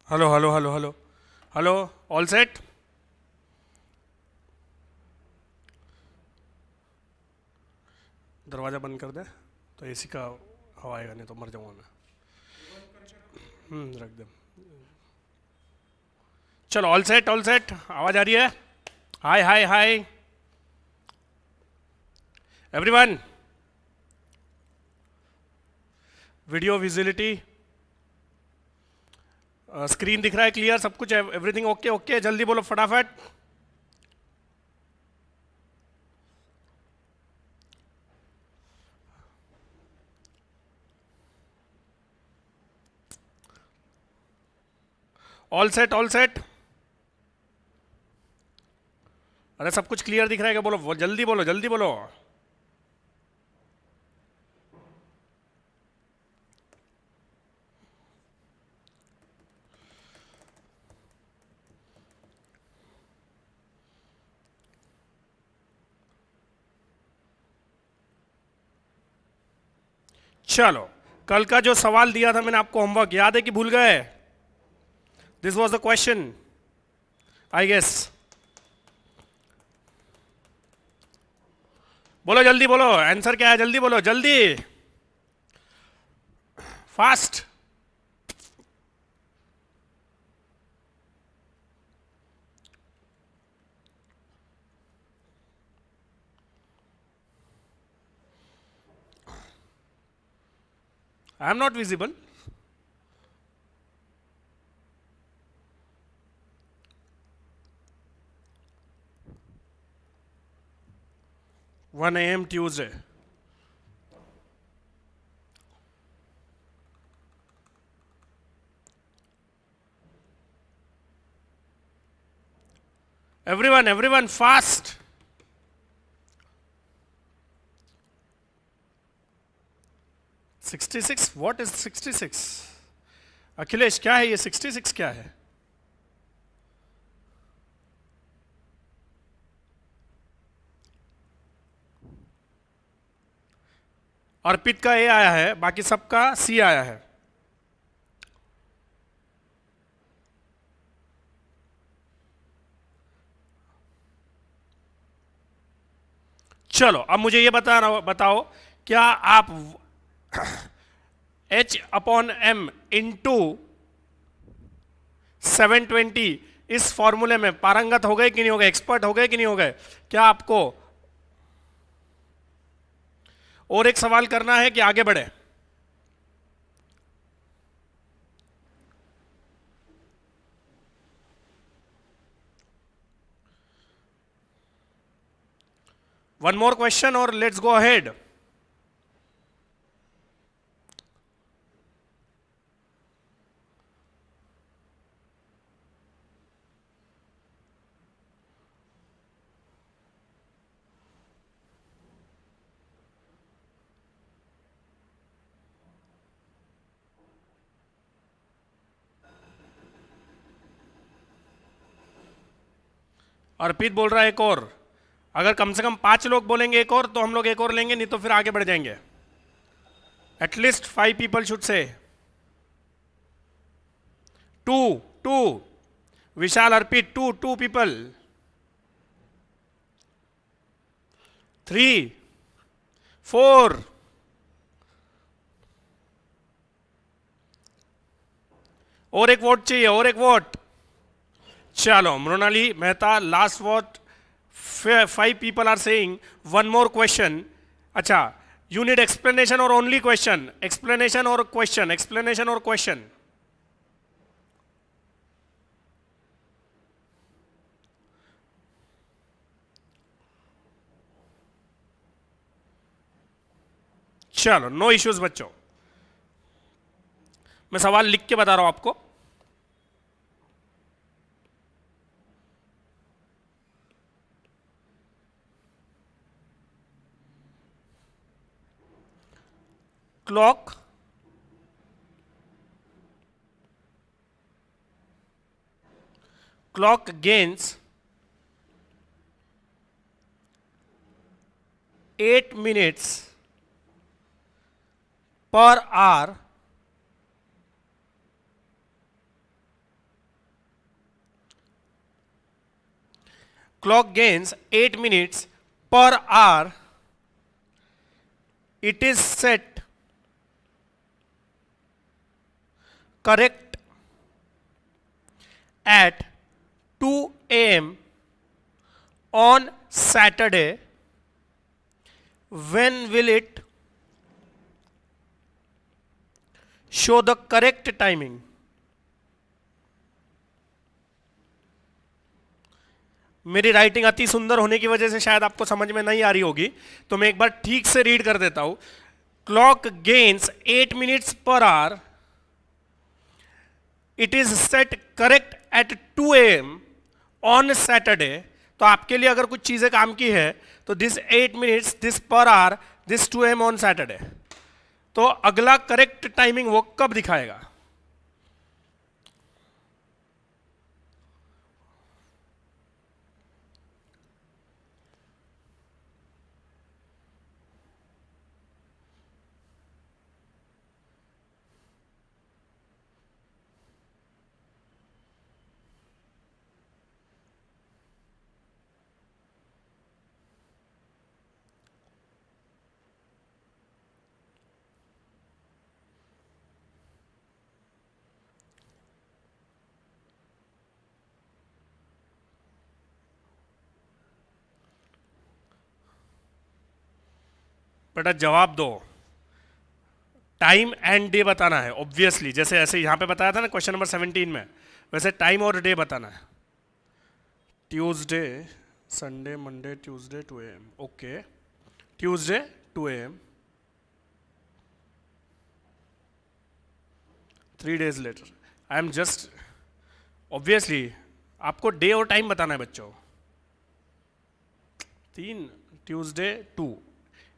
Hello hello hello hello hello. All set. दरवाज़ा बंद कर दे तो एसी का हवा आएगा, नहीं तो मर जाऊंगा मैं। रख दे। चलो, ऑल सेट ऑल सेट, आवाज़ आ रही है? Hi hi hi everyone. Video visibility, screen दिख रहा है क्लियर सब कुछ? Everything okay okay? जल्दी बोलो फटाफट। All set all set. अरे सब कुछ क्लियर दिख रहा है क्या? बोलो जल्दी बोलो, जल्दी बोलो। चलो, कल का जो सवाल दिया था मैंने आपको, होमवर्क याद है कि भूल गए? This was the question I guess. बोलो जल्दी बोलो, आंसर क्या है? जल्दी बोलो, जल्दी, fast. I am not visible. 1 a.m. Tuesday. Everyone, everyone, fast. $66? What is 66? Akhilesh, क्या है ये 66? क्या है? अर्पित का ए आया है, बाकी सबका सी आया है। चलो, अब मुझे ये बताओ, क्या आप H/m इंटू 720 इस फॉर्मूले में पारंगत हो गए कि नहीं हो गए? एक्सपर्ट हो गए कि नहीं हो गए? क्या आपको और एक सवाल करना है कि आगे बढ़े? वन मोर क्वेश्चन और लेट्स गो अहेड। अर्पित बोल रहा है एक और। अगर कम से कम 5 लोग बोलेंगे एक और, तो हम लोग एक और लेंगे, नहीं तो फिर आगे बढ़ जाएंगे। At least 5 people should say. 2, 2। Vishal, Arpit, 2 people. 3, 4। और एक वोट चाहिए, और एक वोट। चलो, Mrinali Mehta, last vote. 5 people are saying one more question. अच्छा, यू नीड एक्सप्लेनेशन और ओनली क्वेश्चन? एक्सप्लेनेशन और क्वेश्चन, एक्सप्लेनेशन और क्वेश्चन। चलो, नो इश्यूज बच्चों। मैं सवाल लिख के बता रहा हूं आपको। Clock gains 8 minutes per hour clock gains 8 minutes per hour. It is set correct at 2 a.m. on Saturday. When will it show the correct timing? मेरी राइटिंग अति सुंदर होने की वजह से शायद आपको समझ में नहीं आ रही होगी, तो मैं एक बार ठीक से रीड कर देता हूं. Clock gains 8 minutes per hour. It is set correct at 2 AM on Saturday. तो आपके लिए अगर कुछ चीजें काम की है तो this 8 minutes, this per hour, this 2 AM on Saturday. तो अगला करेक्ट टाइमिंग वो कब दिखाएगा? बेटा जवाब दो. टाइम एंड डे बताना है ऑब्वियसली, जैसे ऐसे यहां पे बताया था ना क्वेश्चन नंबर 17 में, वैसे टाइम और डे बताना है. Tuesday, Sunday, Monday, Tuesday 2 AM. Okay, Tuesday 2 AM. 3 days later. I am just obviously आपको डे और टाइम बताना है बच्चों. 3 Tuesday 2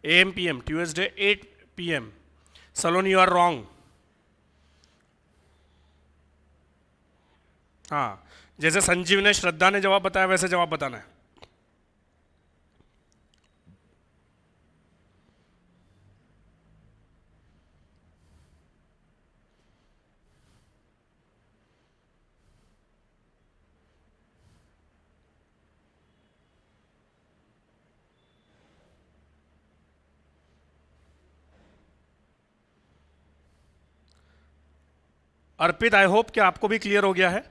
AM PM, Tuesday 8 PM. Salon you are wrong. हाँ, जैसे संजीव ने, श्रद्धा ने जवाब बताया वैसे जवाब बताना है. अर्पित, आई होप कि आपको भी क्लियर हो गया है.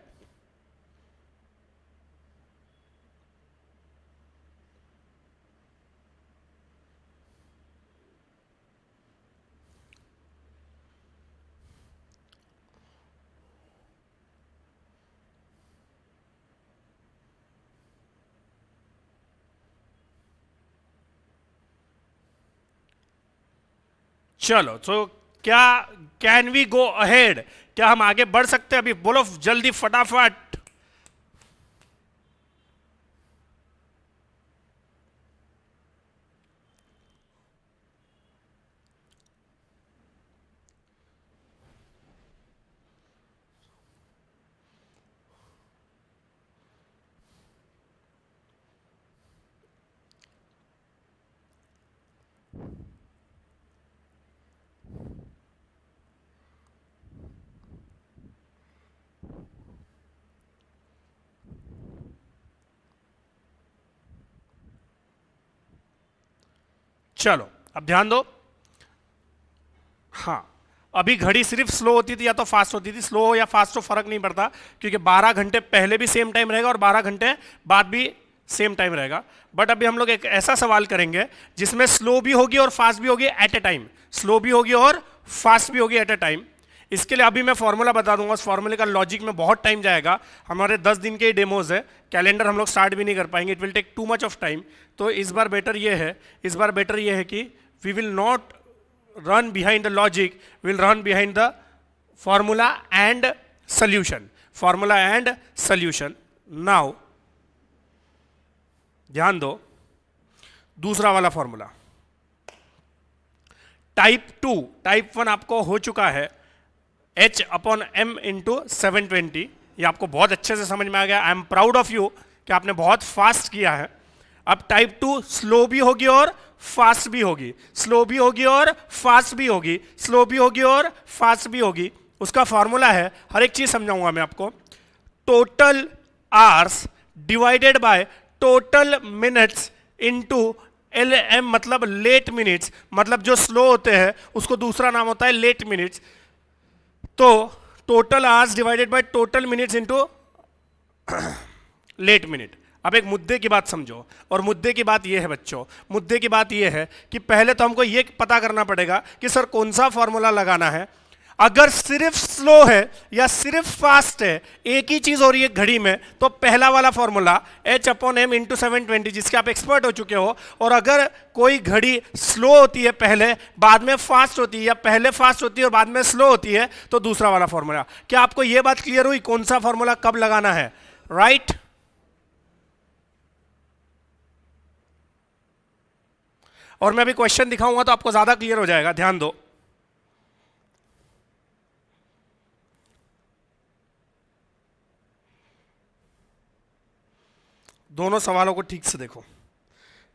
चलो, तो क्या कैन वी गो अहेड? क्या हम आगे बढ़ सकते हैं? अभी बोलो जल्दी फटाफट. चलो अब ध्यान दो. हाँ, अभी घड़ी सिर्फ स्लो होती थी या तो फास्ट होती थी. स्लो हो या फास्ट हो फर्क नहीं पड़ता, क्योंकि 12 घंटे पहले भी सेम टाइम रहेगा और 12 घंटे बाद भी सेम टाइम रहेगा. बट अभी हम लोग एक ऐसा सवाल करेंगे जिसमें स्लो भी होगी और फास्ट भी होगी एट ए टाइम. स्लो भी होगी और फास्ट भी होगी एट ए टाइम. इसके लिए अभी मैं फॉर्मूला बता दूंगा. उस फॉर्मूले का लॉजिक में बहुत टाइम जाएगा. हमारे 10 दिन के डेमोज है, कैलेंडर हम लोग स्टार्ट भी नहीं कर पाएंगे. It will take too much of time. तो इस बार बेटर ये है कि we will not run behind the logic, we'll run behind the formula and solution. Formula and solution. Now, ध्यान दो, दूसरा वाला फॉर्मूला. टाइप 2, टाइप 1 आपको हो चुका है. H/m into 720. ये आपको बहुत अच्छे से समझ में आ गया. I am proud of you कि आपने बहुत फास्ट किया है. अब टाइप 2 स्लो भी होगी और फास्ट भी होगी. स्लो भी होगी और फास्ट भी होगी. स्लो भी होगी और फास्ट भी होगी. उसका फॉर्मूला है, हर एक चीज समझाऊंगा मैं आपको. Total hours divided by total minutes into LM, मतलब लेट मिनट्स, मतलब जो स्लो होते हैं उसको दूसरा नाम होता है लेट मिनट्स। तो total hours divided by total minutes into late minute. अब एक मुद्दे की बात समझो, और मुद्दे की बात यह है बच्चों, मुद्दे की बात यह है कि पहले तो हमको यह पता करना पड़ेगा कि सर कौन सा फॉर्मूला लगाना है। अगर सिर्फ स्लो है या सिर्फ फास्ट है, एक ही चीज हो रही है घड़ी में, तो पहला वाला फॉर्मूला H/m इंटू 720, जिसके आप एक्सपर्ट हो चुके हो। और अगर कोई घड़ी स्लो होती है पहले, बाद में फास्ट होती है, या पहले फास्ट होती है और बाद में स्लो होती है, तो दूसरा वाला फॉर्मूला। क्या आपको यह बात क्लियर हुई कौन सा फॉर्मूला कब लगाना है? राइट? और मैं अभी क्वेश्चन दिखाऊंगा तो आपको ज्यादा क्लियर हो जाएगा, ध्यान दो। दोनों सवालों को ठीक से देखो,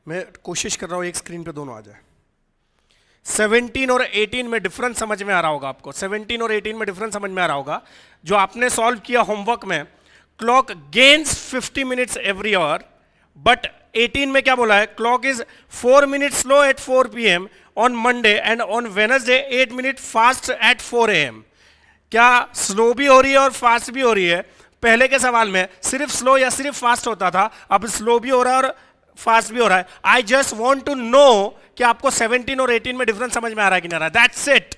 मैं कोशिश कर रहा हूं एक स्क्रीन पे दोनों आ जाए। 17 और 18 में डिफरेंस समझ में आ रहा होगा आपको, 17 और 18 में डिफरेंस समझ में आ रहा होगा। जो आपने सॉल्व किया होमवर्क में, clock gains 50 minutes every hour, but 18 में क्या बोला है? Clock is 4 minute slow eight 4 PM on Monday and on Wednesday 8 minute fast at 4 AM। क्या स्लो भी हो रही है और फास्ट भी हो रही है? पहले के सवाल में सिर्फ स्लो या सिर्फ फास्ट होता था, अब स्लो भी हो रहा है और फास्ट भी हो रहा है। I just want to know कि आपको 17 और 18 में डिफरेंस समझ में आ रहा है कि नहीं आ रहा है। That's it.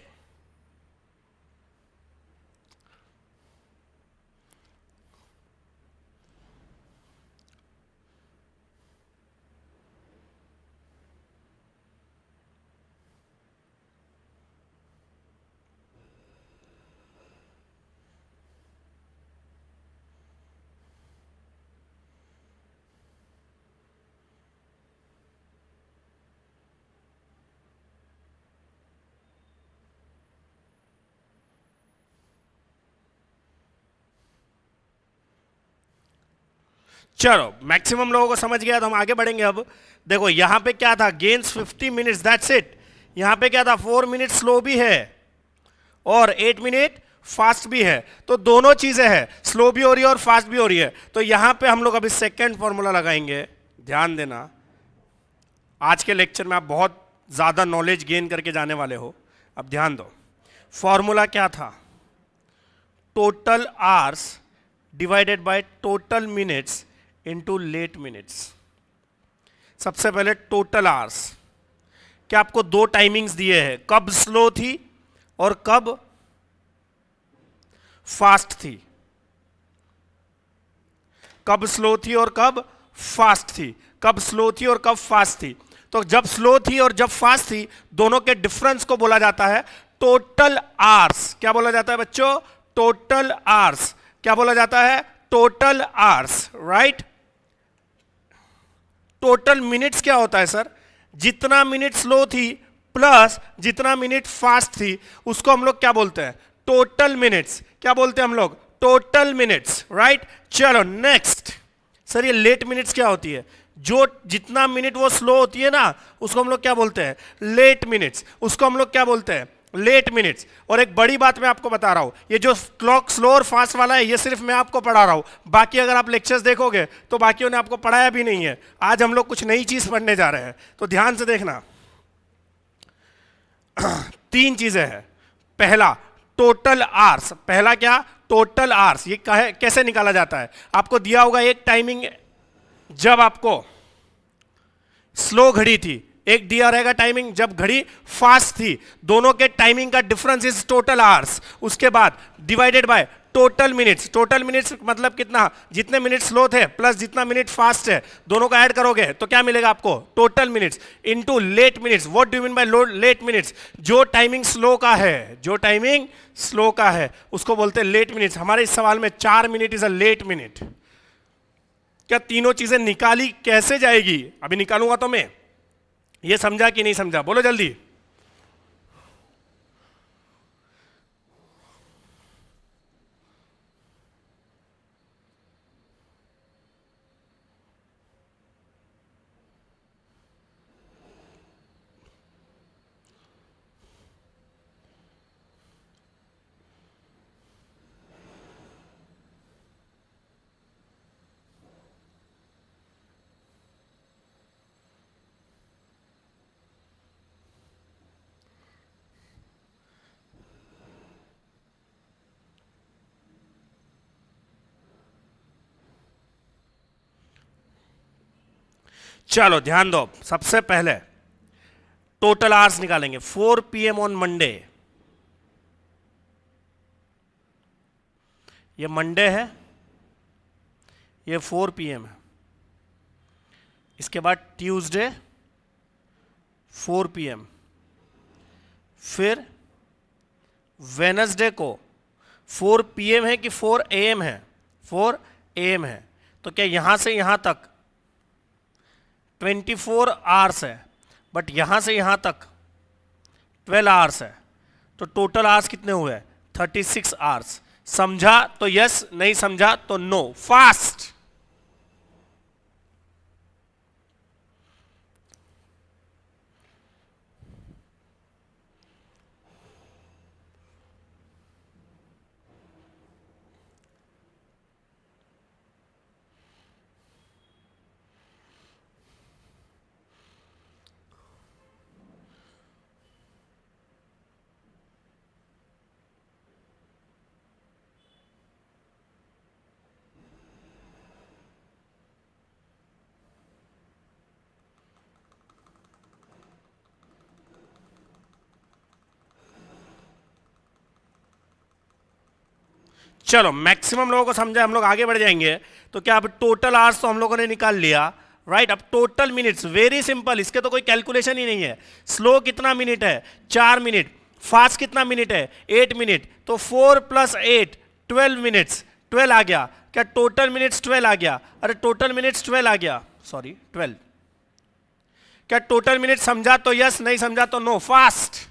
चलो मैक्सिमम लोगों को समझ गया तो हम आगे बढ़ेंगे। अब देखो यहां पे क्या था? Gains 50 minutes, that's it. यहां पे क्या था? 4 मिनट स्लो भी है और 8 मिनट फास्ट भी है। तो दोनों चीजें हैं, स्लो भी हो रही है और फास्ट भी हो रही है। तो यहां पे हम लोग अभी सेकेंड फॉर्मूला लगाएंगे। ध्यान देना, आज के लेक्चर में आप बहुत ज्यादा नॉलेज गेन करके जाने वाले हो। अब ध्यान दो, फॉर्मूला क्या था? Total hours divided by total minutes into late minutes. सबसे पहले टोटल आवर्स। क्या आपको दो टाइमिंग्स दिए हैं, कब स्लो थी और कब फास्ट थी? कब स्लो थी और कब फास्ट थी? कब स्लो थी और कब फास्ट थी? तो जब स्लो थी और जब फास्ट थी, दोनों के डिफरेंस को बोला जाता है टोटल आवर्स। क्या बोला जाता है बच्चों? Total hours. क्या बोला जाता है? Total hours, right? Total minutes क्या होता है सर? जितना मिनट स्लो थी प्लस जितना मिनट फास्ट थी, उसको हम लोग क्या बोलते हैं? Total minutes. क्या बोलते हैं हम लोग? Total minutes, right? चलो नेक्स्ट। सर ये लेट मिनट्स क्या होती है? जो जितना मिनट वो स्लो होती है ना, उसको हम लोग क्या बोलते हैं? Late minutes. उसको हम लोग क्या बोलते हैं? Late minutes. और एक बड़ी बात मैं आपको बता रहा हूं, ये जो क्लॉक स्लो और फास्ट वाला है, ये सिर्फ मैं आपको पढ़ा रहा हूं। बाकी अगर आप लेक्चर्स देखोगे तो बाकियों ने आपको पढ़ाया भी नहीं है। आज हम लोग कुछ नई चीज पढ़ने जा रहे हैं, तो ध्यान से देखना। तीन चीजें हैं। पहला टोटल आवर्स। पहला क्या? Total hours. ये कैसे निकाला जाता है? आपको दिया होगा एक टाइमिंग, जब आपको स्लो घड़ी थी, एक दिया रहेगा टाइमिंग जब घड़ी फास्ट थी। दोनों के टाइमिंग का डिफरेंस इज टोटल आवर्स। उसके बाद divided by total minutes. Total minutes मतलब कितना? जितने मिनट स्लो थे प्लस जितना मिनट फास्ट है, दोनों का ऐड करोगे तो क्या मिलेगा आपको? Total minutes into late minutes. What do you mean by late minutes? जो टाइमिंग स्लो का है, जो टाइमिंग स्लो का है उसको बोलते हैं लेट मिनट्स। हमारे इस सवाल में 4 minute is a late minute. क्या तीनों चीजें निकाली कैसे जाएगी? अभी निकालूंगा तो मैं। ये समझा कि नहीं समझा? बोलो जल्दी। चलो ध्यान दो, सबसे पहले टोटल आवर्स निकालेंगे। 4 PM ऑन मंडे, ये मंडे है, ये 4 PM है। इसके बाद ट्यूसडे 4 PM, फिर वेनसडे को 4 PM है कि 4 AM है? 4 AM है। तो क्या यहां से यहां तक 24 आवर्स है, बट यहां से यहां तक 12 आवर्स है, तो टोटल आवर्स कितने हुए? 36 आवर्स। समझा तो यस, नहीं समझा तो नो। फास्ट। चलो मैक्सिमम लोगों को समझा, हम लोग आगे बढ़ जाएंगे। तो क्या अब टोटल आवर्स तो हम लोगों ने निकाल लिया, राइट? अब टोटल मिनट्स, वेरी सिंपल, इसके तो कोई कैलकुलेशन ही नहीं है। स्लो कितना मिनट है? 4 मिनट। फास्ट कितना मिनट है? 8 मिनट। तो 4 + 8 12 मिनट्स, 12 आ गया। क्या टोटल मिनट्स 12 आ गया? अरे टोटल मिनट्स 12 आ गया, सॉरी 12। क्या टोटल मिनट समझा तो यस, नहीं समझा तो नो। फास्ट।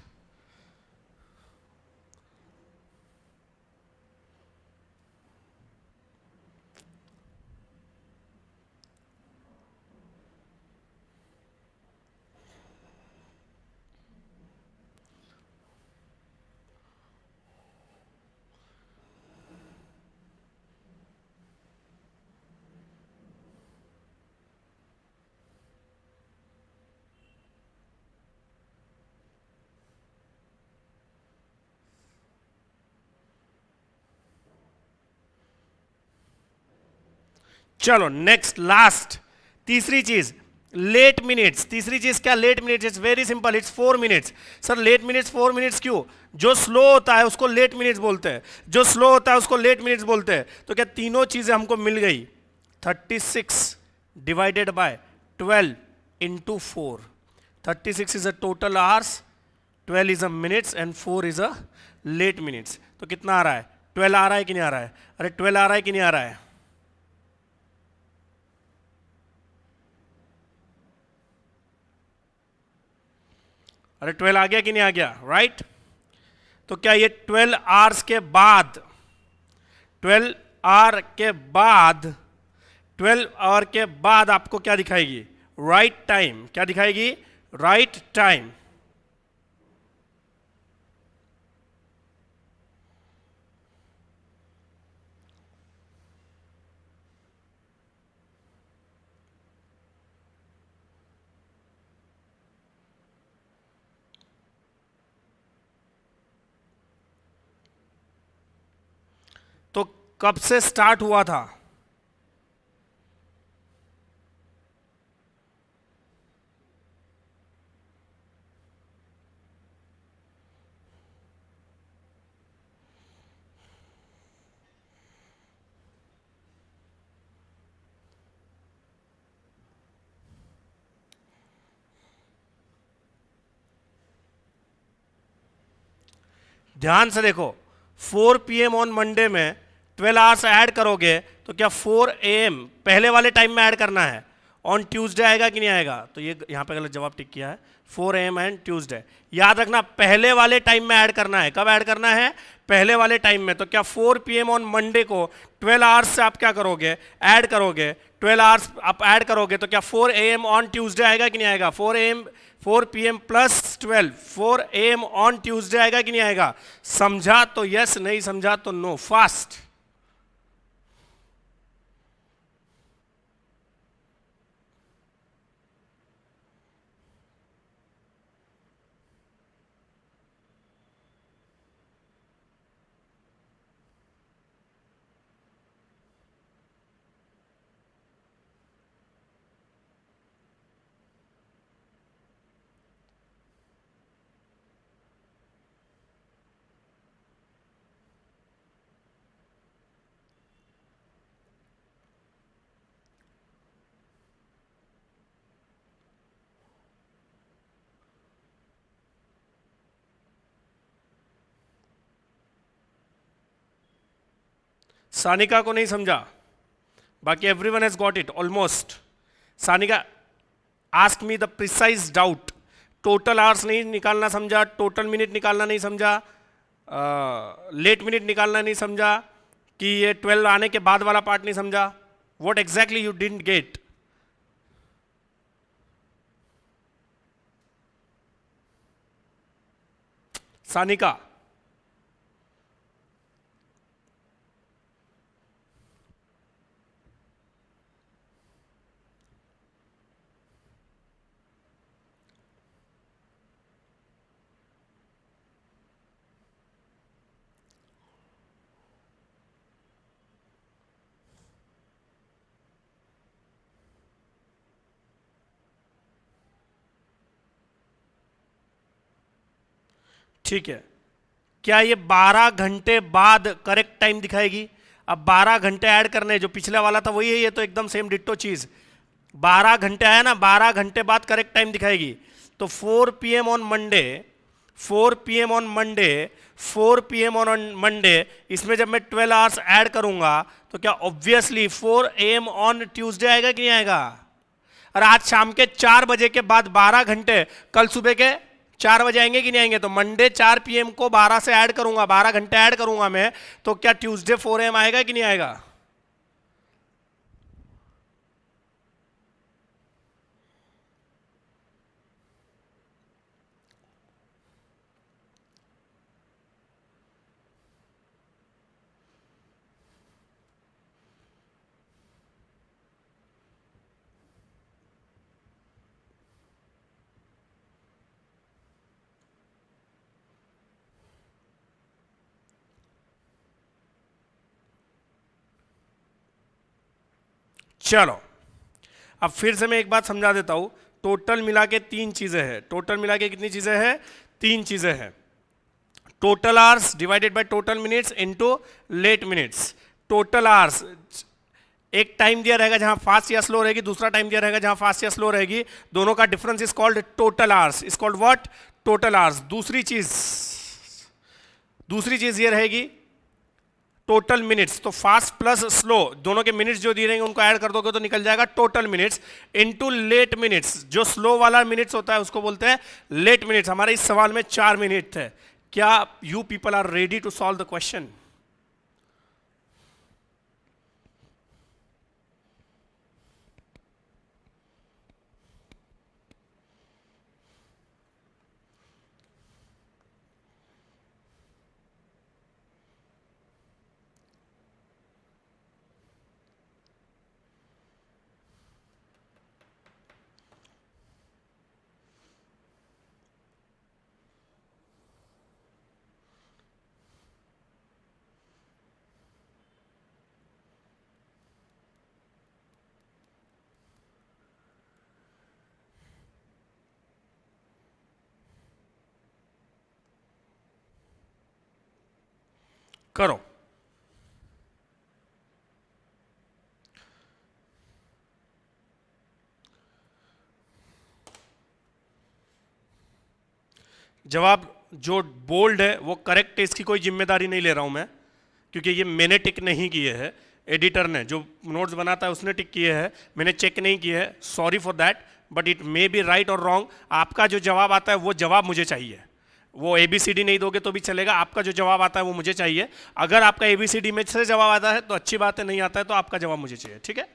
चलो नेक्स्ट, लास्ट, तीसरी चीज, लेट मिनट्स। तीसरी चीज क्या? Late minutes. It's very simple, it's 4 minutes. Sir late minutes 4 minutes क्यों? जो स्लो होता है उसको लेट मिनट्स बोलते हैं, जो स्लो होता है उसको लेट मिनट्स बोलते हैं। तो क्या तीनों चीजें हमको मिल गई? 36 divided by 12 into 4। 36 is a total hours, 12 is a minutes and 4 is a late minutes. तो कितना आ रहा है? 12 आ रहा है कि नहीं आ रहा है? अरे 12 आ रहा है कि नहीं आ रहा है? अरे 12 आ गया कि नहीं आ गया? राइट? तो क्या ये 12 आवर्स के बाद, 12 आवर के बाद, 12 आवर के बाद आपको क्या दिखाएगी? Right time. क्या दिखाएगी? Right time. तो कब से स्टार्ट हुआ था? ध्यान से देखो, 4 PM ऑन मंडे में 12 आवर्स ऐड करोगे तो क्या 4 AM पहले वाले टाइम में ऐड करना है? ऑन ट्यूसडे आएगा कि नहीं आएगा? तो ये यहां पे गलत जवाब टिक किया है। 4 AM एंड ट्यूसडे, याद रखना पहले वाले टाइम में ऐड करना है। कब ऐड करना है? पहले वाले टाइम में। तो क्या 4 PM ऑन मंडे को 12 आवर्स से आप क्या करोगे? ऐड करोगे। 12 आवर्स आप ऐड करोगे तो क्या 4 AM ऑन ट्यूसडे आएगा कि नहीं आएगा? 4 PM + 12, 4 AM ऑन ट्यूसडे आएगा कि नहीं आएगा? समझा तो यस, नहीं समझा तो नो। फास्ट। सानिका को नहीं समझा, बाकी everyone has got it almost. Sanika, ask me the precise doubt. Total hours नहीं निकालना समझा, टोटल मिनट निकालना नहीं समझा, लेट मिनट निकालना नहीं समझा, कि ये 12 आने के बाद वाला पार्ट नहीं समझा. What exactly you didn't get? Sanika, ठीक है. क्या ये 12 घंटे बाद करेक्ट टाइम दिखाएगी? अब 12 घंटे ऐड करने, जो पिछला वाला था वही है, ये तो एकदम सेम डिट्टो चीज. 12 घंटे आया ना, 12 घंटे बाद करेक्ट टाइम दिखाएगी. तो 4 PM on Monday, 4 PM on Monday, 4 PM on Monday, इसमें जब मैं 12 आवर्स ऐड करूंगा तो क्या ऑब्वियसली 4 AM ऑन ट्यूसडे आएगा कि नहीं आएगा? और आज शाम के 4 बजे के बाद 12 घंटे कल सुबह के 4 बजे आएंगे कि नहीं आएंगे? तो मंडे 4 PM को 12 से ऐड करूंगा, 12 घंटे ऐड करूंगा मैं, तो क्या ट्यूसडे 4 AM आएगा कि नहीं आएगा? चलो, अब फिर से मैं एक बात समझा देता हूं. टोटल मिला के 3 चीजें हैं. टोटल मिला के कितनी चीजें हैं? 3 चीजें हैं. Total hours divided by total minutes into late minutes. Total hours, एक टाइम दिया रहेगा जहां फास्ट या स्लो रहेगी, दूसरा टाइम दिया रहेगा जहां फास्ट या स्लो रहेगी. दोनों का difference is called total hours. Is called what? Total hours. दूसरी चीज ये रहेगी टोटल मिनट्स. तो फास्ट प्लस स्लो दोनों के मिनट्स जो दिए रहेंगे उनको ऐड कर दोगे तो निकल जाएगा total minutes into late minutes. जो स्लो वाला मिनट्स होता है उसको बोलते हैं लेट मिनट्स. हमारे इस सवाल में 4 मिनट थे. क्या you people are ready to solve the question? करो. जवाब जो बोल्ड है वो करेक्ट है, इसकी कोई जिम्मेदारी नहीं ले रहा हूं मैं, क्योंकि ये मैंने टिक नहीं किए हैं. एडिटर ने जो नोट्स बनाता है उसने टिक किए हैं, मैंने चेक नहीं किए हैं. Sorry for that, but it may be right और रॉन्ग. आपका जो जवाब आता है वो जवाब मुझे चाहिए. वो ABCD नहीं दोगे तो भी चलेगा, आपका जो जवाब आता है वो मुझे चाहिए. अगर आपका ABCD में से जवाब आता है तो अच्छी बात है, नहीं आता है तो आपका जवाब मुझे चाहिए. ठीक है?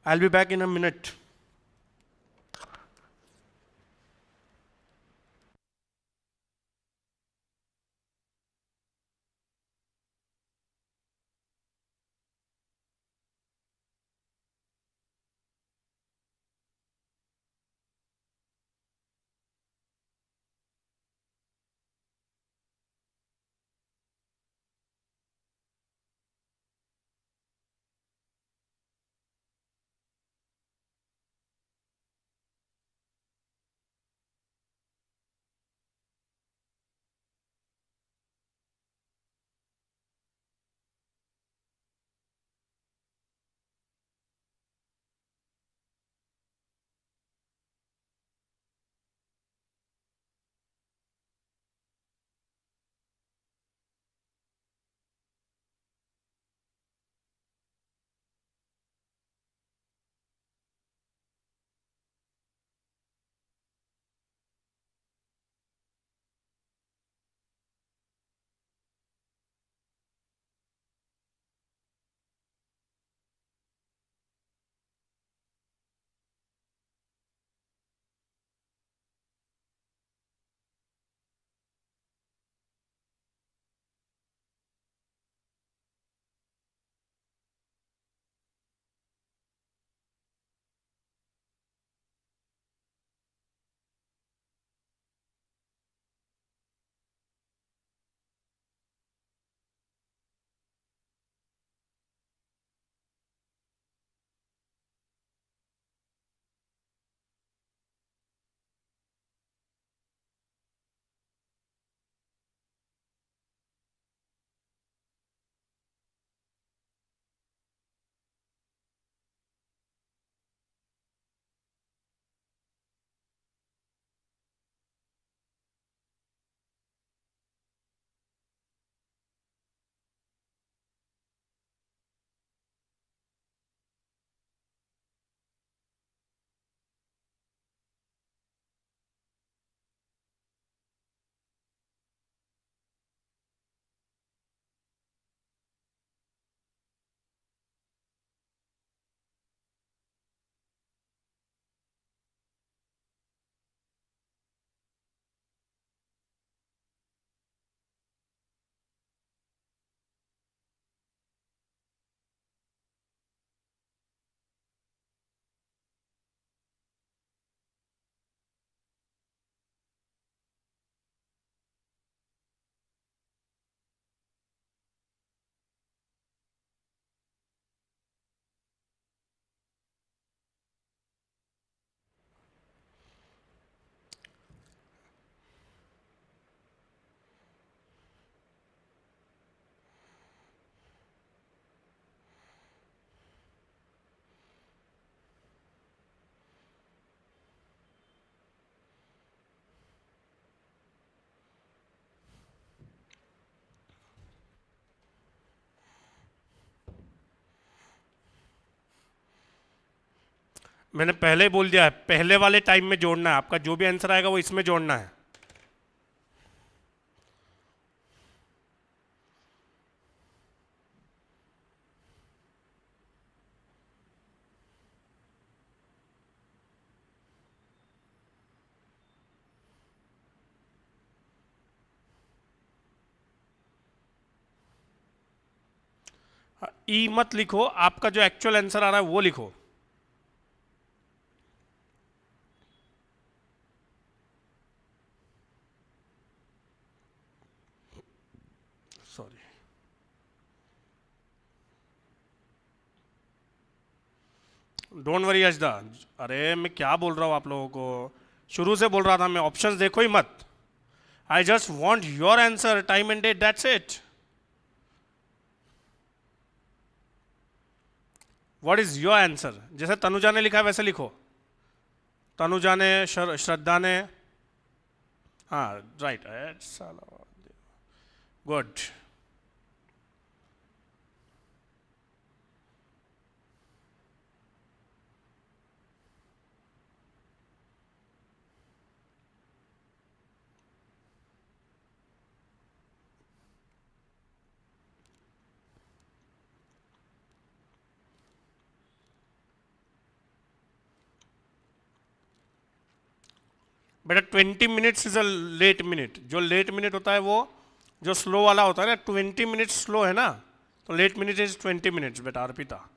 I will be back in a minute. मैंने पहले ही बोल दिया है, पहले वाले टाइम में जोड़ना है, आपका जो भी आंसर आएगा वो इसमें जोड़ना है। ई मत लिखो, आपका जो एक्चुअल आंसर आ रहा है वो लिखो। सॉरी, डोंट वरी अजदा। अरे मैं क्या बोल रहा हूँ आप लोगों को, शुरू से बोल रहा था मैं, ऑप्शंस देखो ही मत। I just want your answer, time and date, that's it. What is your answer? जैसे तनुजा ने लिखा है वैसे लिखो। तनुजा ने, श्रद्धा ने, हाँ राइट, गुड। बेटा 20 minutes is a late minute. जो लेट मिनट होता है वो जो स्लो वाला होता है ना, 20 मिनट्स स्लो है ना, तो लेट मिनट इज 20 मिनट्स बेटा अर्पिता।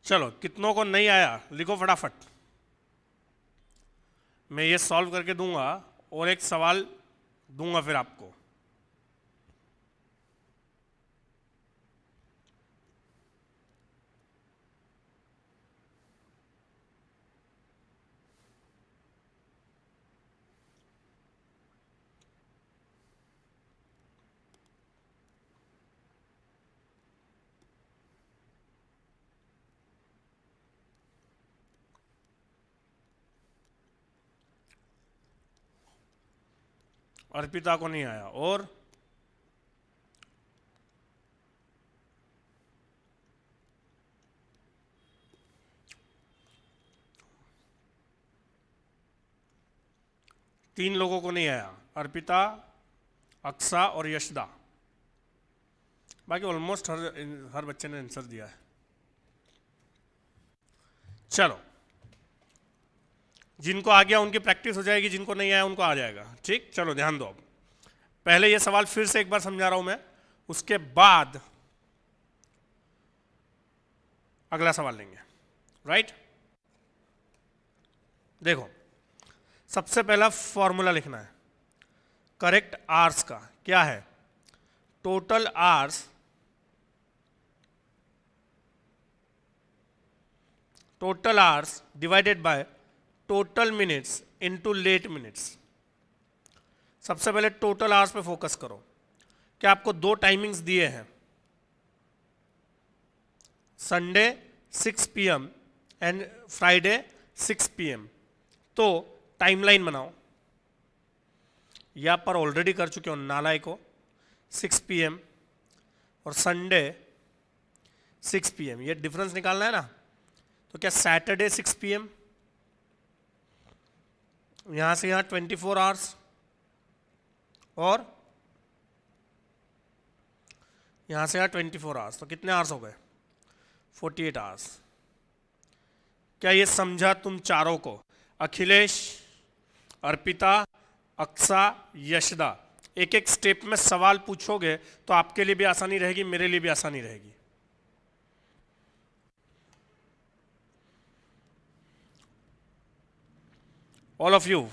चलो, कितनों को नहीं आया लिखो फटाफट, मैं ये सॉल्व करके दूंगा और एक सवाल दूंगा फिर आपको। अर्पिता को नहीं आया, और तीन लोगों को नहीं आया, अर्पिता, अक्सा और यशदा। बाकी ऑलमोस्ट हर बच्चे ने आंसर दिया है। चलो, जिनको आ गया उनकी प्रैक्टिस हो जाएगी, जिनको नहीं आया उनको आ जाएगा। ठीक, चलो ध्यान दो। अब पहले ये सवाल फिर से एक बार समझा रहा हूं मैं, उसके बाद अगला सवाल लेंगे। राइट, देखो सबसे पहला फॉर्मूला लिखना है करेक्ट आवर्स का। क्या है? Total hours divided by total minutes into late minutes. सबसे पहले टोटल आवर्स पे फोकस करो। क्या आपको दो टाइमिंग्स दिए हैं, Sunday 6 PM and Friday 6 PM। तो टाइमलाइन बनाओ, या पर ऑलरेडी कर चुके हो नालायक को, 6 PM और संडे 6 PM, ये डिफरेंस निकालना है ना। तो क्या सैटरडे 6 PM, यहां से यहां 24 आवर्स, और यहां से 24 आवर्स, तो कितने आवर्स हो गए? 48 आवर्स। क्या ये समझा तुम चारों को? अखिलेश, अर्पिता, अक्सा, यशदा, एक एक स्टेप में सवाल पूछोगे तो आपके लिए भी आसानी रहेगी, मेरे लिए भी आसानी रहेगी। All of you.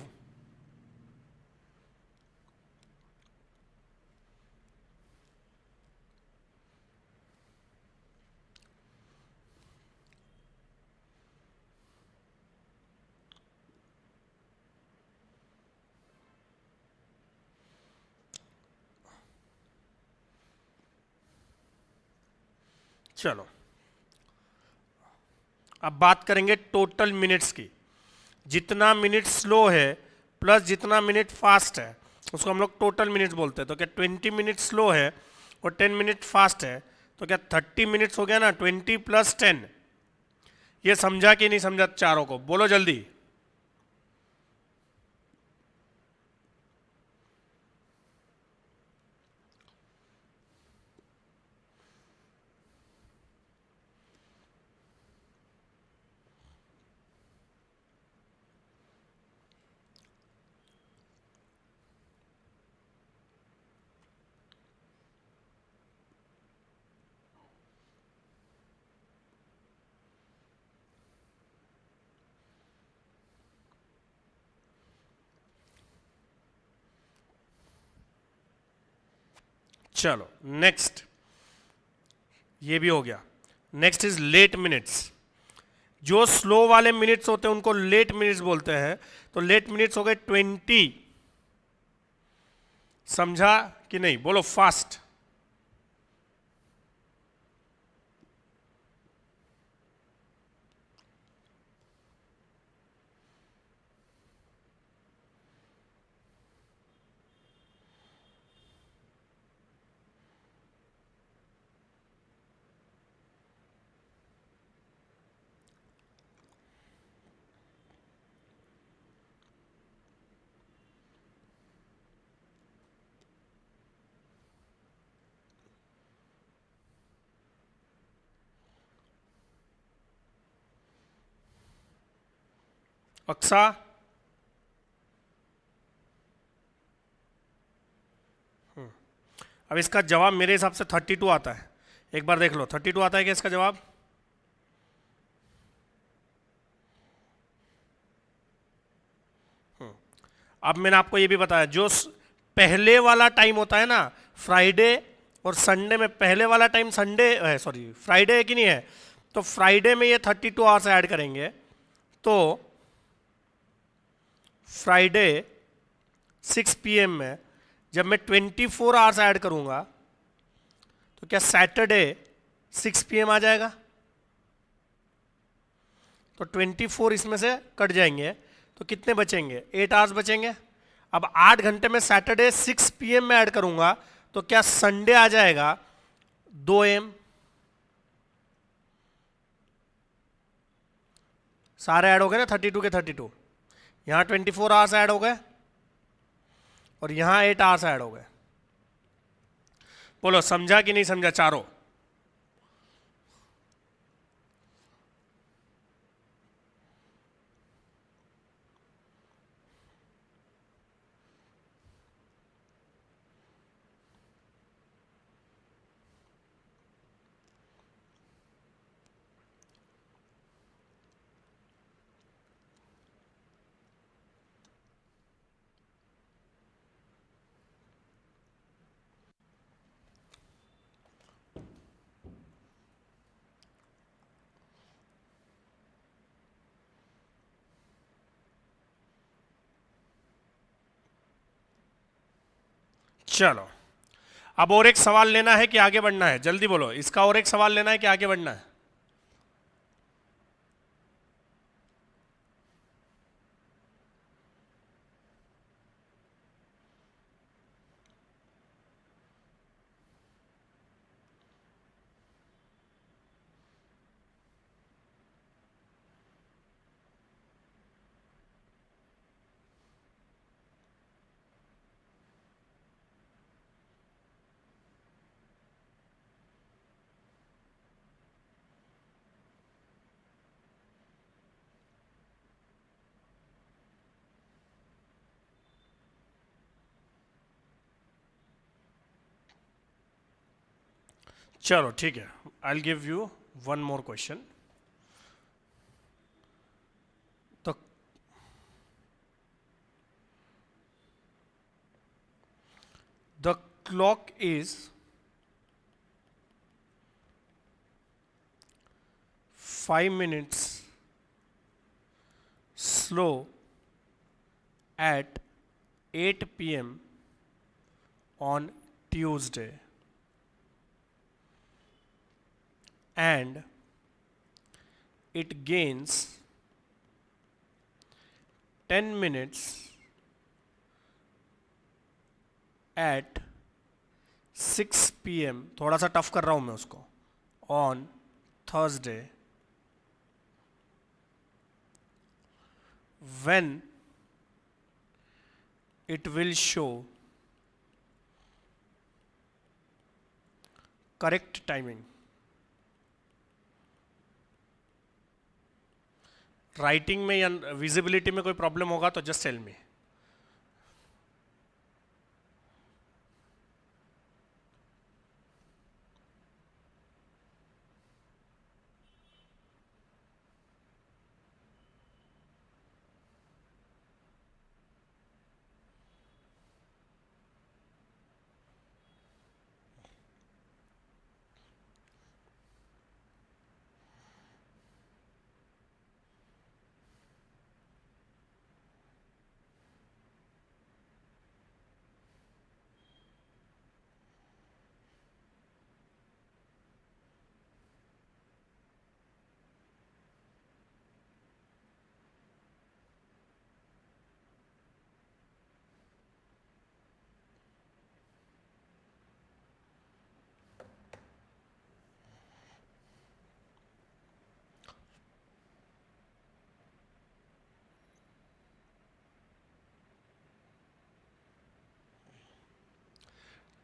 चलो, अब बात करेंगे टोटल मिनट्स की। जितना मिनट स्लो है प्लस जितना मिनट फास्ट है उसको हम लोग टोटल मिनट्स बोलते हैं। तो क्या 20 मिनट स्लो है और 10 मिनट फास्ट है तो क्या 30 मिनट्स हो गया ना? 20 + 10। ये समझा कि नहीं समझा चारों को? बोलो जल्दी। चलो नेक्स्ट, ये भी हो गया। Next is late minutes. जो स्लो वाले मिनट्स होते हैं उनको लेट मिनट्स बोलते हैं। तो लेट मिनट्स हो गए 20। समझा कि नहीं? बोलो फास्ट। अक्सा, अब इसका जवाब मेरे हिसाब से 32 आता है। एक बार देख लो, 32 आता है क्या इसका जवाब? अब मैंने आपको ये भी बताया, जो पहले वाला टाइम होता है ना फ्राइडे और संडे में, पहले वाला टाइम संडे है, सॉरी फ्राइडे है कि नहीं है? तो फ्राइडे में ये 32 आवर्स ऐड करेंगे। तो फ्राइडे 6 PM में जब मैं 24 आवर्स ऐड करूंगा तो क्या सैटरडे 6 PM आ जाएगा? तो 24 इसमें से कट जाएंगे तो कितने बचेंगे? 8 आवर्स बचेंगे। अब 8 घंटे में सैटरडे 6 PM में ऐड करूंगा तो क्या संडे आ जाएगा 2 AM? सारे ऐड हो गए ना 32 के 32। यहां 24 आवर्स ऐड हो गए और यहां 8 आवर्स ऐड हो गए। बोलो समझा कि नहीं समझा चारों? चलो, अब और एक सवाल लेना है कि आगे बढ़ना है? जल्दी बोलो, इसका और एक सवाल लेना है कि आगे बढ़ना है? चलो ठीक है, I will give you one more question. तो the clock is 5 minutes slow at 8 p.m. on Tuesday, and it gains 10 minutes at 6 p.m. थोड़ा सा टफ कर रहा हूँ मैं उसको. On Thursday, when it will show correct timing. Writing में या विजिबिलिटी में कोई प्रॉब्लम होगा तो जस्ट टेल मी.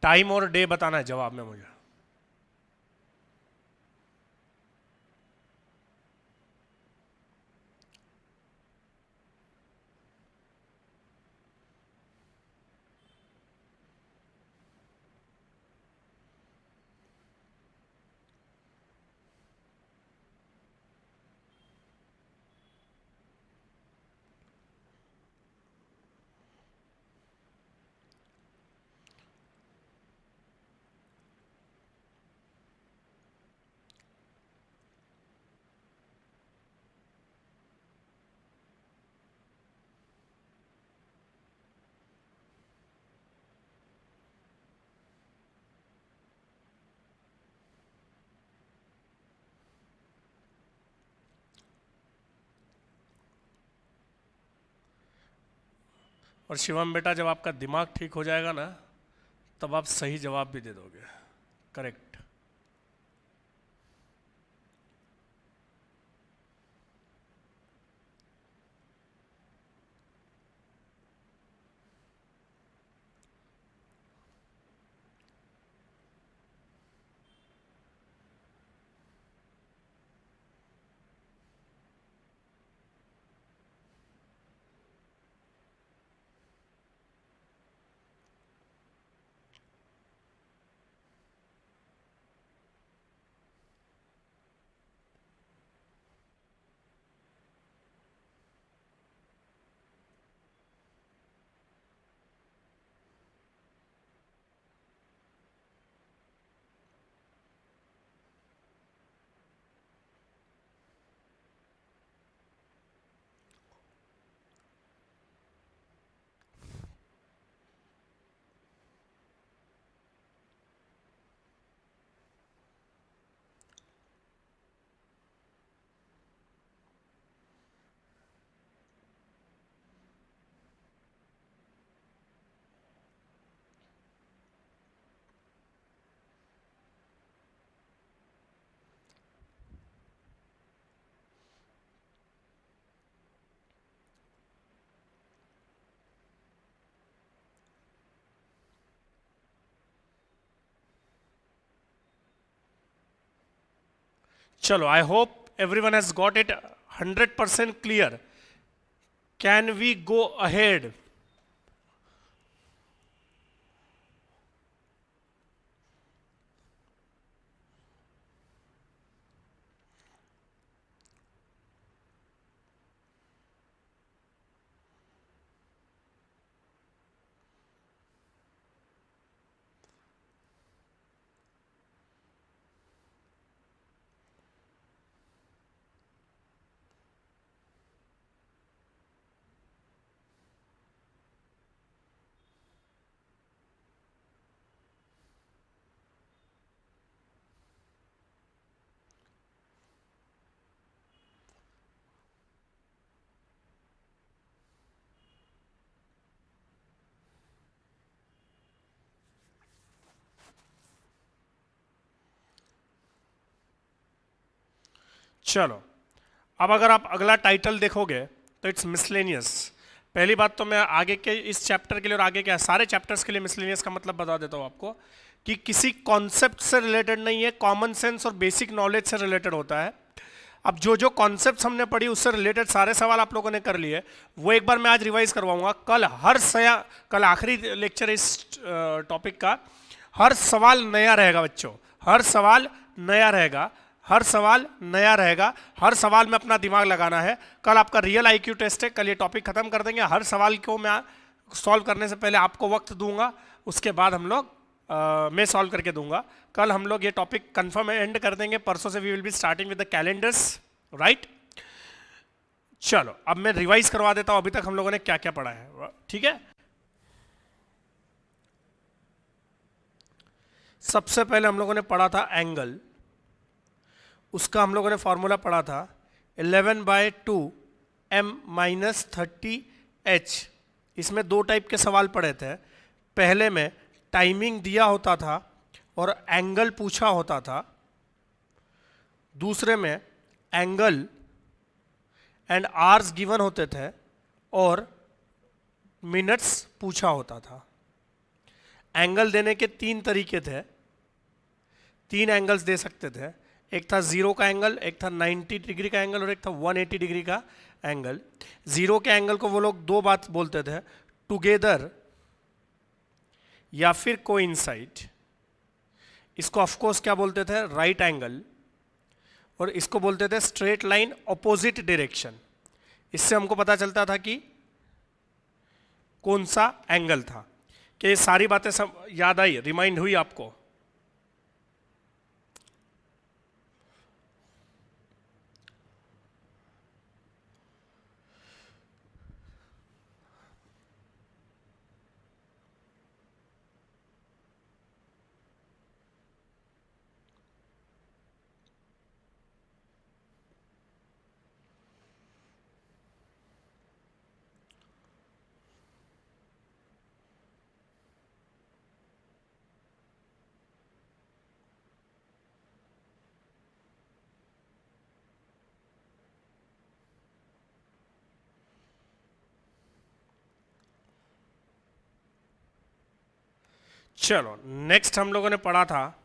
टाइम और डे बताना है जवाब में मुझे. और शिवम बेटा, जब आपका दिमाग ठीक हो जाएगा ना, तब आप सही जवाब भी दे दोगे. करेक्ट. चलो, I hope everyone has got it 100% clear. Can we go ahead? चलो, अब अगर आप अगला टाइटल देखोगे तो इट्स मिसलेनियस। पहली बात तो मैं आगे के इस चैप्टर के लिए और आगे के सारे चैप्टर्स के लिए मिसलेनियस का मतलब बता देता हूँ आपको कि किसी कॉन्सेप्ट से रिलेटेड नहीं है, कॉमन सेंस और बेसिक नॉलेज से रिलेटेड होता है। अब जो जो कॉन्सेप्ट्स हमने पढ़ी उससे रिलेटेड सारे सवाल आप लोगों ने कर लिए, वो एक बार मैं आज रिवाइज करवाऊंगा। कल आखिरी लेक्चर इस टॉपिक का। हर सवाल नया रहेगा बच्चों, हर सवाल नया रहेगा, हर सवाल नया रहेगा, हर सवाल में अपना दिमाग लगाना है। कल आपका रियल आईक्यू टेस्ट है, कल ये टॉपिक खत्म कर देंगे। हर सवाल को मैं सॉल्व करने से पहले आपको वक्त दूंगा, उसके बाद हम लोग मैं सॉल्व करके दूंगा। कल हम लोग ये टॉपिक कंफर्म एंड कर देंगे। परसों से we will be starting with the calendars, right. चलो अब मैं रिवाइज करवा देता हूं अभी तक हम लोगों ने क्या क्या पढ़ा है, ठीक है। सबसे पहले हम लोगों ने पढ़ा था एंगल, उसका हम लोगों ने फॉर्मूला पढ़ा था 11/2 m - 30h। इसमें दो टाइप के सवाल पढ़े थे। पहले में टाइमिंग दिया होता था और एंगल पूछा होता था, दूसरे में एंगल एंड आवर्स गिवन होते थे और मिनट्स पूछा होता था। एंगल देने के तीन तरीके थे, तीन एंगल्स दे सकते थे। एक था 0 का एंगल, एक था 90 डिग्री का एंगल और एक था 180 डिग्री का एंगल। 0 के एंगल को वो लोग दो बात बोलते थे, टुगेदर या फिर कोइंसाइड। इसको ऑफकोर्स क्या बोलते थे, राइट एंगल। और इसको बोलते थे स्ट्रेट लाइन ऑपोजिट डायरेक्शन। इससे हमको पता चलता था कि कौन सा एंगल था। कि ये सारी बातें सब याद आई, रिमाइंड हुई आपको? चलो नेक्स्ट हम लोगों ने पढ़ा था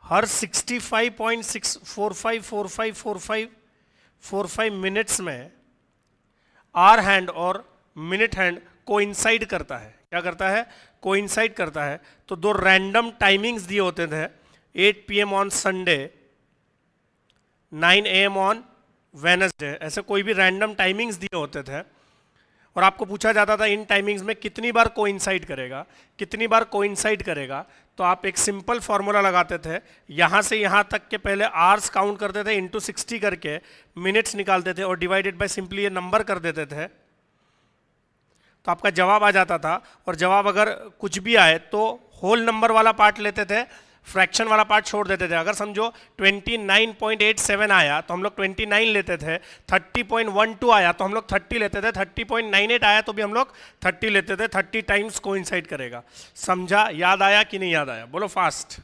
हर 65.645454545 मिनट्स में आर हैंड और मिनट हैंड कोइंसाइड करता है। क्या करता है? कोइंसाइड करता है। तो दो रैंडम टाइमिंग्स दिए होते थे, 8 PM on Sunday, 9 AM on Wednesday. ऐसे कोई भी रैंडम टाइमिंग्स दिए होते थे और आपको पूछा जाता था इन टाइमिंग्स में कितनी बार कोइंसाइड करेगा, कितनी बार कोइंसाइड करेगा। तो आप एक सिंपल फॉर्मूला लगाते थे, यहाँ से यहाँ तक के पहले आवर्स काउंट करते थे, इंटू 60 करके मिनट्स निकालते थे और डिवाइडेड बाय सिंपली ये नंबर कर देते थे, तो आपका जवाब आ जाता था। और जवाब अगर कुछ भी आए तो होल नंबर वाला पार्ट लेते थे, फ्रैक्शन वाला पार्ट छोड़ देते थे। अगर समझो 29.87 आया तो हम लोग 29 लेते थे, 30.12 आया तो हम लोग 30 लेते थे, 30.98 आया तो भी हम लोग 30 लेते थे। 30 टाइम्स कोइंसाइड करेगा। समझा? याद आया कि नहीं याद आया? बोलो फास्ट।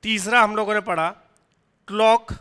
तीसरा हम लोगों ने पढ़ा क्लॉक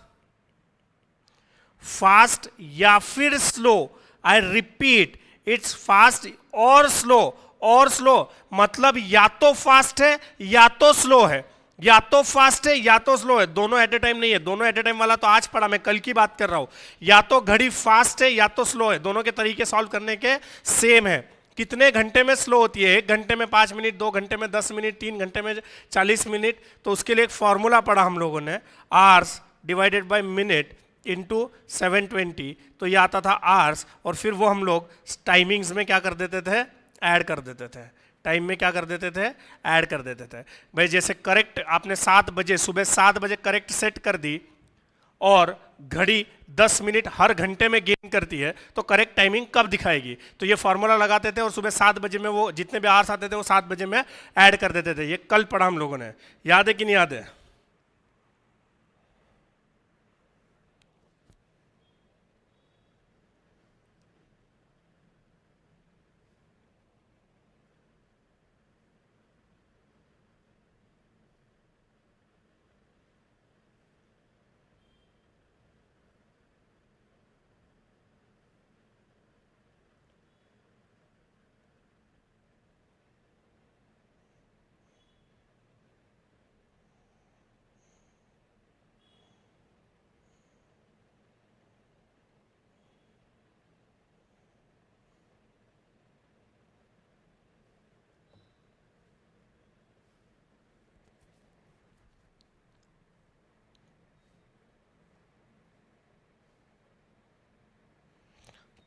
फास्ट या फिर slow. I repeat, it's fast और स्लो। और स्लो मतलब या तो फास्ट है या तो स्लो है, या तो फास्ट है या तो स्लो है, दोनों एट ए टाइम नहीं है। दोनों एट ए टाइम वाला तो आज पढ़ा, मैं कल की बात कर रहा हूं। या तो घड़ी फास्ट है या तो स्लो है, दोनों के तरीके सॉल्व करने के सेम है। कितने घंटे में स्लो होती है? 1 घंटे में 5 मिनट, 2 घंटे में 10 मिनट, 3 घंटे में 40 मिनट। तो उसके लिए एक फॉर्मूला पढ़ा हम लोगों ने, hours divided by minute into 720, तो ये आता था आवर्स, और फिर वो हम लोग टाइमिंग्स में क्या कर देते थे, ऐड कर देते थे। टाइम में क्या कर देते थे, ऐड कर देते थे। भाई जैसे करेक्ट आपने 7 बजे, सुबह 7 बजे करेक्ट सेट कर दी, और घड़ी 10 मिनट हर घंटे में गेन करती है, तो करेक्ट टाइमिंग कब दिखाएगी? तो ये फॉर्मूला लगाते थे और सुबह 7 बजे में वो जितने भी आवर्स आते थे वो 7 बजे में ऐड कर देते थे। ये कल पढ़ा हम लोगों ने, याद है कि नहीं याद है?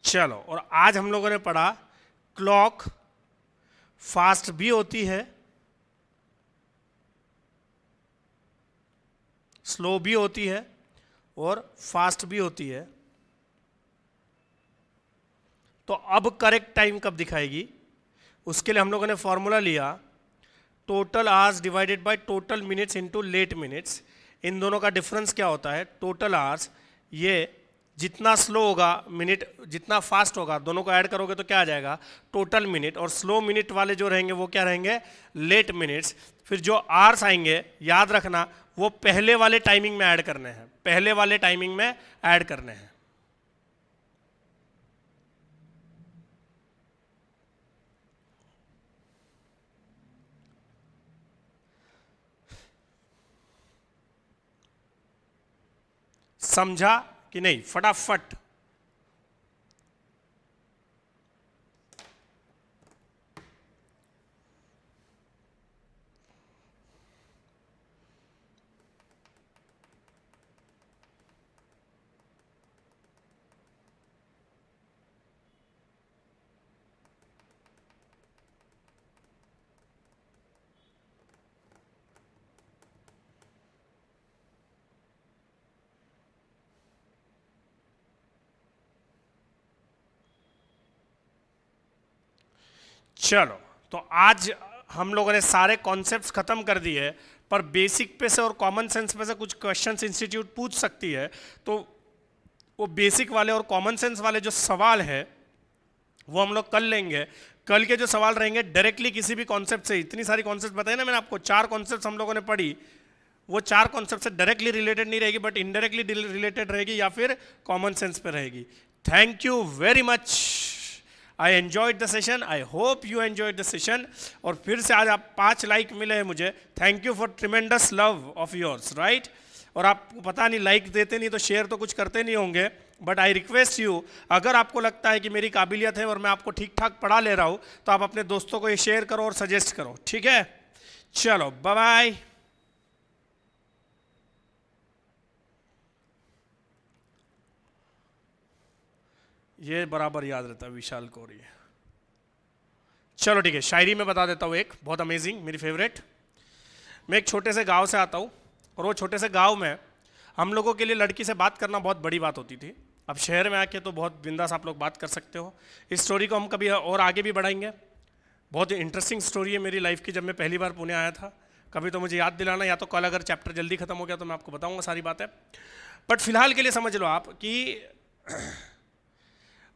चलो, और आज हम लोगों ने पढ़ा क्लॉक फास्ट भी होती है, स्लो भी होती है, और फास्ट भी होती है। तो अब करेक्ट टाइम कब दिखाएगी? उसके लिए हम लोगों ने फॉर्मूला लिया, total hours divided by total minutes into late minutes. इन दोनों का डिफरेंस क्या होता है? टोटल आवर्स, ये जितना स्लो होगा मिनट, जितना फास्ट होगा, दोनों को ऐड करोगे तो क्या आ जाएगा? Total minute. और स्लो मिनट वाले जो रहेंगे वो क्या रहेंगे? Late minutes. फिर जो आवर्स आएंगे, याद रखना, वो पहले वाले टाइमिंग में ऐड करने हैं, पहले वाले टाइमिंग में ऐड करने हैं। समझा कि नहीं? फटाफट। चलो, तो आज हम लोगों ने सारे कॉन्सेप्ट्स खत्म कर दिए, पर बेसिक पे से और कॉमन सेंस पे से कुछ क्वेश्चंस इंस्टीट्यूट पूछ सकती है। तो वो बेसिक वाले और कॉमन सेंस वाले जो सवाल है वो हम लोग कल लेंगे। कल के जो सवाल रहेंगे डायरेक्टली किसी भी कॉन्सेप्ट से, इतनी सारी कॉन्सेप्ट बताई ना मैंने आपको, 4 कॉन्सेप्ट हम लोगों ने पढ़ी, वो 4 कॉन्सेप्ट से डायरेक्टली रिलेटेड नहीं रहेगी, बट इनडायरेक्टली रिलेटेड रहेगी या फिर कॉमन सेंस पे रहेगी। Thank you very much. I enjoyed the session, I hope you enjoyed the session. और फिर से आज आप 5 लाइक मिले हैं मुझे, thank you for tremendous love of yours, right. और आपको पता नहीं, लाइक देते नहीं तो शेयर तो कुछ करते नहीं होंगे, बट आई रिक्वेस्ट यू, अगर आपको लगता है कि मेरी काबिलियत है और मैं आपको ठीक ठाक पढ़ा ले रहा हूँ, तो आप अपने दोस्तों को ये शेयर करो और सजेस्ट करो, ठीक है? चलो, बाय बाय। ये बराबर याद रहता है, विशाल कोरी। चलो ठीक है, शायरी में बता देता हूँ एक बहुत अमेजिंग, मेरी फेवरेट। मैं एक छोटे से गांव से आता हूँ, और वो छोटे से गांव में हम लोगों के लिए लड़की से बात करना बहुत बड़ी बात होती थी। अब शहर में आके तो बहुत बिंदास आप लोग बात कर सकते हो। इस स्टोरी को हम कभी और आगे भी बढ़ाएंगे। बहुत इंटरेस्टिंग स्टोरी है मेरी लाइफ की, जब मैं पहली बार पुणे आया था। कभी तो मुझे याद दिलाना, या तो कल अगर चैप्टर जल्दी खत्म हो गया तो मैं आपको बताऊंगा सारी बातें। बट फिलहाल के लिए समझ लो आप कि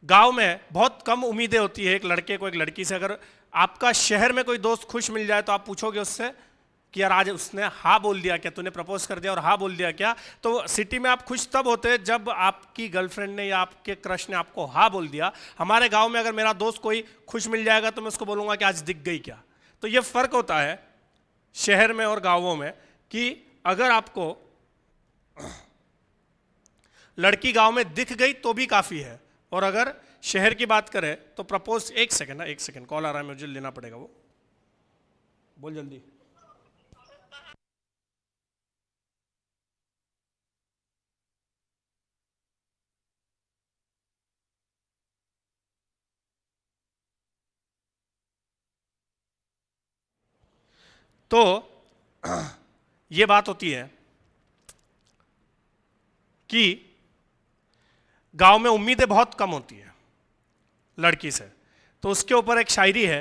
गांव में बहुत कम उम्मीदें होती है एक लड़के को एक लड़की से। अगर आपका शहर में कोई दोस्त खुश मिल जाए तो आप पूछोगे उससे कि यार आज उसने हाँ बोल दिया क्या, तूने प्रपोज कर दिया और हाँ बोल दिया क्या। तो सिटी में आप खुश तब होते हैं जब आपकी गर्लफ्रेंड ने या आपके क्रश ने आपको हाँ बोल दिया। हमारे गांव में अगर मेरा दोस्त कोई खुश मिल जाएगा तो मैं उसको बोलूंगा कि आज दिख गई क्या। तो ये फर्क होता है शहर में और गांवों में, कि अगर आपको लड़की गांव में दिख गई तो भी काफी है, और अगर शहर की बात करें तो प्रपोज। एक सेकंड ना, एक सेकंड, कॉल आ रहा है, मुझे लेना पड़ेगा, वो बोल जल्दी। तो ये बात होती है कि गांव में उम्मीदें बहुत कम होती है लड़की से, तो उसके ऊपर एक शायरी है,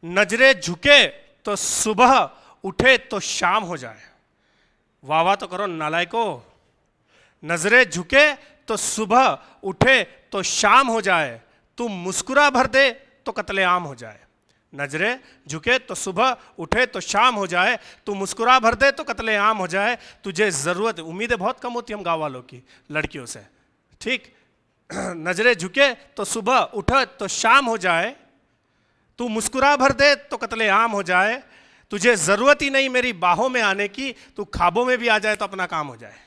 नजरे झुके तो सुबह उठे तो शाम हो जाए। वाह वाह तो करो नालायको। नजरे झुके तो सुबह उठे तो शाम हो जाए, तू मुस्कुरा भर दे तो कत्लेआम हो जाए। नजरे झुके तो सुबह उठे तो शाम हो जाए, तू मुस्कुरा भर दे तो कत्लेआम हो जाए। तुझे जरूरत, उम्मीदें बहुत कम होती है हम गांव वालों की लड़कियों से, ठीक। नजरे झुके तो सुबह उठे तो शाम हो जाए, तू मुस्कुरा भर दे तो कत्लेआम हो जाए। तुझे जरूरत ही नहीं मेरी बाहों में आने की, तू ख्वाबों में भी आ जाए तो अपना काम हो जाए।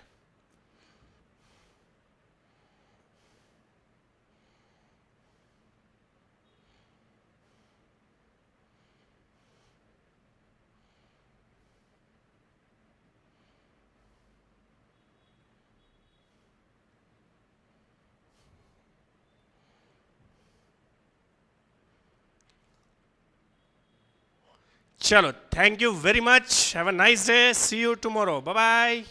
चलो, thank you very much, have a nice day, see you tomorrow, bye bye.